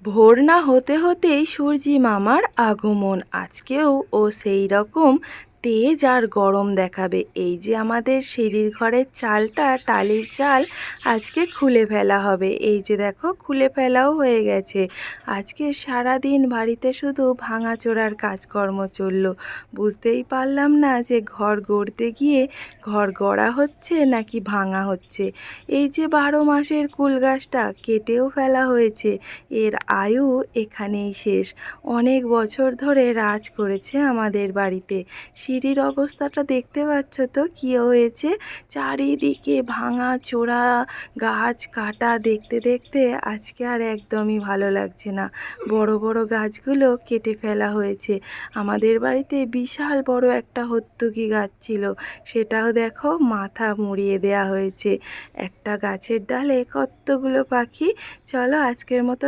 ভোর না হতে হতেই সূর্যি মামার আগমন। আজকেও ও সেই রকম তেজ আর গরম দেখাবে। এই যে আমাদের সিঁড়ির ঘরের চালটা, টালির চাল, আজকে খুলে ফেলা হবে। এই যে দেখো, খুলে ফেলাও হয়ে গেছে। আজকে সারাদিন বাড়িতে শুধু ভাঙাচোরার কাজকর্ম চললো। বুঝতেই পারলাম না যে ঘর গড়তে গিয়ে ঘর গড়া হচ্ছে নাকি ভাঙা হচ্ছে। এই যে 12 মাসের কুল গাছটা কেটেও ফেলা হয়েছে, এর আয়ু এখানেই শেষ। অনেক বছর ধরে রাজ করেছে আমাদের বাড়িতে। সিঁড়ির অবস্থাটা দেখতে পাচ্ছ তো কী হয়েছে? চারিদিকে ভাঙা চোরা গাছ কাটা দেখতে দেখতে আজকে আর একদমই ভালো লাগছে না। বড় বড় গাছগুলো কেটে ফেলা হয়েছে। আমাদের বাড়িতে বিশাল বড় একটা হত্তুকি গাছ ছিল, সেটাও দেখো মাথা মুড়িয়ে দেয়া হয়েছে। একটা গাছের ডালে কতগুলো পাখি। চলো আজকের মতো